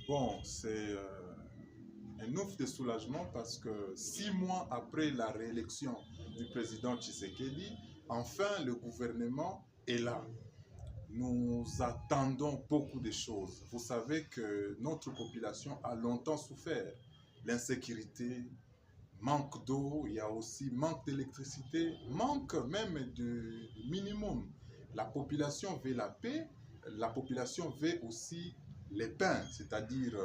Bon, c'est un ouf de soulagement parce que 6 mois après la réélection du président Tshisekedi, enfin le gouvernement est là. Nous attendons beaucoup de choses. Vous savez que notre population a longtemps souffert. L'insécurité, manque d'eau, il y a aussi manque d'électricité, manque même de minimum. La population veut la paix, la population veut aussi les pains, c'est-à-dire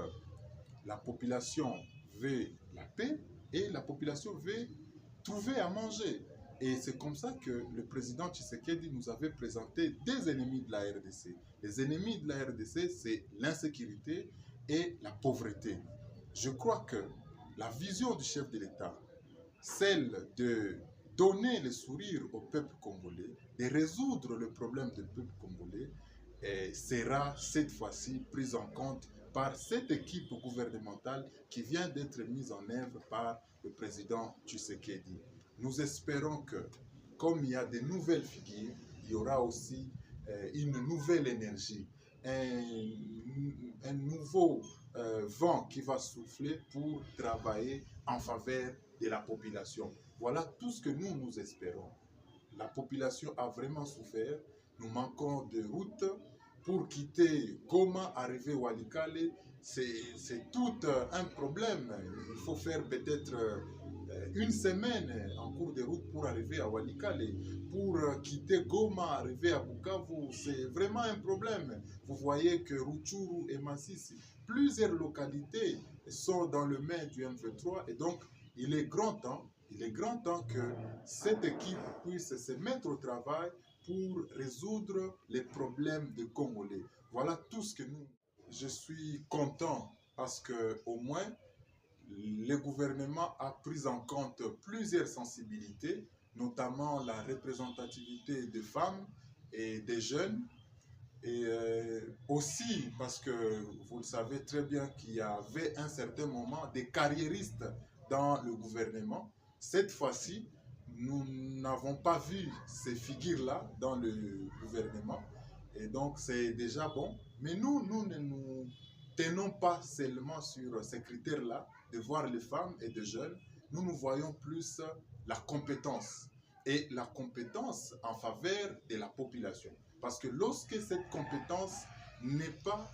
la population veut la paix et la population veut trouver à manger. Et c'est comme ça que le président Tshisekedi nous avait présenté des ennemis de la RDC. Les ennemis de la RDC, c'est l'insécurité et la pauvreté. Je crois que la vision du chef de l'État, celle de donner le sourire au peuple congolais, de résoudre le problème du peuple congolais, sera cette fois-ci prise en compte par cette équipe gouvernementale qui vient d'être mise en œuvre par le président Tshisekedi. Nous espérons que, comme il y a de nouvelles figures, il y aura aussi une nouvelle énergie, un nouveau vent qui va souffler pour travailler en faveur de la population. Voilà tout ce que nous espérons. La population a vraiment souffert. Nous manquons de routes pour quitter Goma, arriver au Walikale. C'est tout un problème. Il faut faire peut-être une semaine en cours de route pour arriver à Walikale. Pour quitter Goma, arriver à Bukavu, c'est vraiment un problème. Vous voyez que Rutshuru et Masisi, plusieurs localités sont dans le main du M23 et donc il est grand temps que cette équipe puisse se mettre au travail pour résoudre les problèmes des Congolais. Voilà tout ce que nous... Je suis content parce que au moins le gouvernement a pris en compte plusieurs sensibilités, notamment la représentativité des femmes et des jeunes, et aussi parce que vous le savez très bien qu'il y avait un certain moment des carriéristes dans le gouvernement. Cette fois-ci, nous n'avons pas vu ces figures-là dans le gouvernement. Et donc, c'est déjà bon. Mais nous ne nous tenons pas seulement sur ces critères-là, de voir les femmes et les jeunes. Nous voyons plus la compétence. Et la compétence en faveur de la population. Parce que lorsque cette compétence n'est pas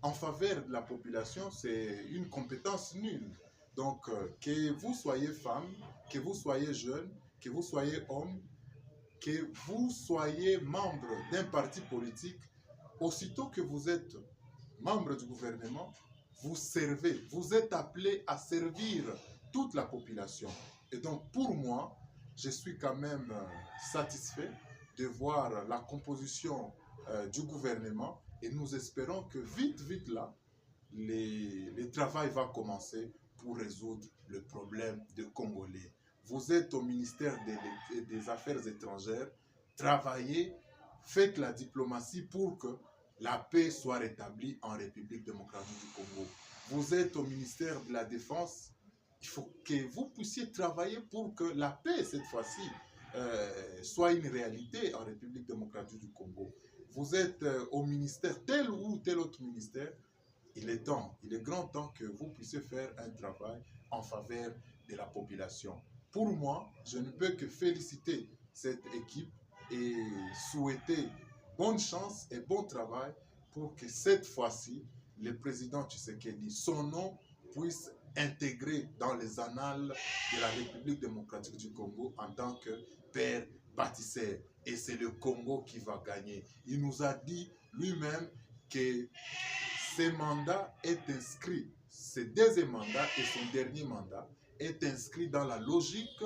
en faveur de la population, c'est une compétence nulle. Donc, que vous soyez femme, que vous soyez jeune, que vous soyez homme, que vous soyez membre d'un parti politique, aussitôt que vous êtes membre du gouvernement, vous servez, vous êtes appelé à servir toute la population. Et donc, pour moi, je suis quand même satisfait de voir la composition du gouvernement et nous espérons que vite là, le travail va commencer pour résoudre le problème des Congolais. Vous êtes au ministère des Affaires étrangères, travaillez, faites la diplomatie pour que la paix soit rétablie en République démocratique du Congo. Vous êtes au ministère de la Défense, il faut que vous puissiez travailler pour que la paix, cette fois-ci, soit une réalité en République démocratique du Congo. Vous êtes au ministère, tel ou tel autre ministère, il est grand temps que vous puissiez faire un travail en faveur de la population. Pour moi, je ne peux que féliciter cette équipe et souhaiter bonne chance et bon travail pour que cette fois-ci, le président Tshisekedi, son nom puisse intégrer dans les annales de la République démocratique du Congo en tant que père bâtisseur. Et c'est le Congo qui va gagner. Il nous a dit lui-même que ce mandat est inscrit, ce deuxième mandat et son dernier mandat est inscrit dans la logique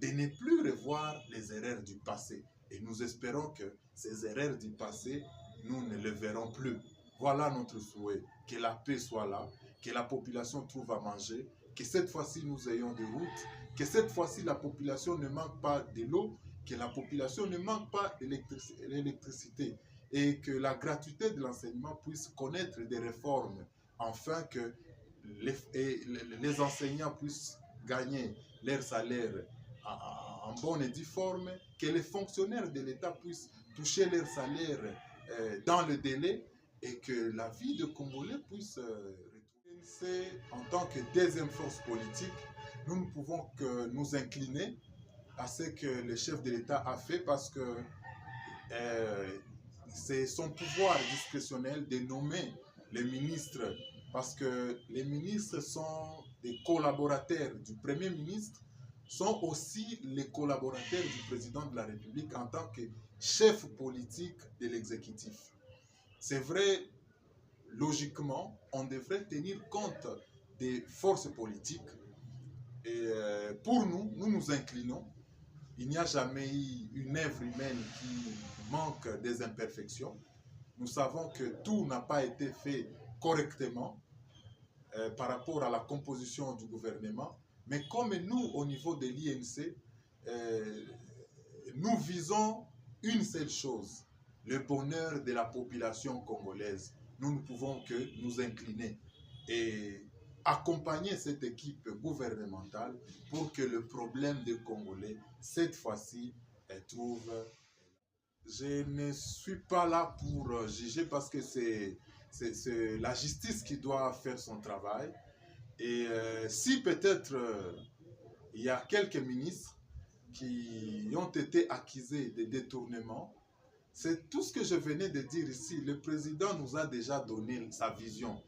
de ne plus revoir les erreurs du passé. Et nous espérons que ces erreurs du passé, nous ne les verrons plus. Voilà notre souhait, que la paix soit là, que la population trouve à manger, que cette fois-ci nous ayons des routes, que cette fois-ci la population ne manque pas de l'eau, que la population ne manque pas d'électricité et que la gratuité de l'enseignement puisse connaître des réformes, afin que les enseignants puissent gagner leur salaire en bonne et due forme, que les fonctionnaires de l'État puissent toucher leur salaire dans le délai et que la vie de Congolais puisse retrouver. C'est en tant que deuxième force politique, nous ne pouvons que nous incliner à ce que le chef de l'État a fait parce que c'est son pouvoir discrétionnel de nommer les ministres parce que les ministres sont des collaborateurs du Premier ministre, sont aussi les collaborateurs du président de la République en tant que chef politique de l'exécutif. C'est vrai, logiquement, on devrait tenir compte des forces politiques et pour nous, nous nous inclinons. Il n'y a jamais eu une œuvre humaine qui manque des imperfections. Nous savons que tout n'a pas été fait correctement par rapport à la composition du gouvernement. Mais comme nous, au niveau de l'INC, nous visons une seule chose, le bonheur de la population congolaise. Nous ne pouvons que nous incliner et accompagner cette équipe gouvernementale pour que le problème des Congolais, cette fois-ci, trouve. Je ne suis pas là pour juger parce que c'est la justice qui doit faire son travail. Et si peut-être il y a quelques ministres qui ont été accusés de détournement, c'est tout ce que je venais de dire ici. Le président nous a déjà donné sa vision.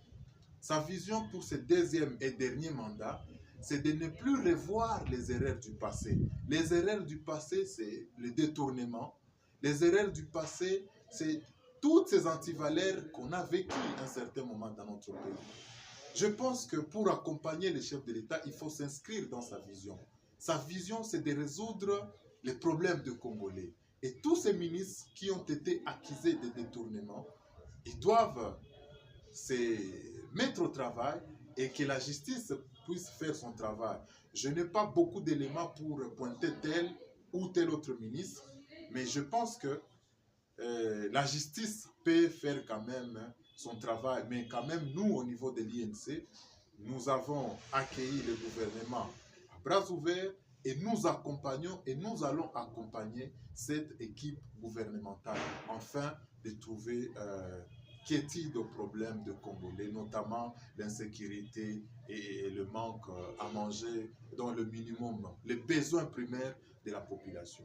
Sa vision pour ce deuxième et dernier mandat, c'est de ne plus revoir les erreurs du passé. Les erreurs du passé, c'est le détournement. Les erreurs du passé, c'est toutes ces antivaleurs qu'on a vécues à un certain moment dans notre pays. Je pense que pour accompagner le chef de l'État, il faut s'inscrire dans sa vision. Sa vision, c'est de résoudre les problèmes de Congolais. Et tous ces ministres qui ont été accusés de détournement, ils doivent se mettre au travail et que la justice puisse faire son travail. Je n'ai pas beaucoup d'éléments pour pointer tel ou tel autre ministre, mais je pense que la justice peut faire quand même son travail. Mais quand même, nous, au niveau de l'INC, nous avons accueilli le gouvernement à bras ouverts et nous accompagnons et nous allons accompagner cette équipe gouvernementale afin de trouver quiétude aux problèmes de Congolais, notamment l'insécurité et le manque à manger dans le minimum, les besoins primaires de la population.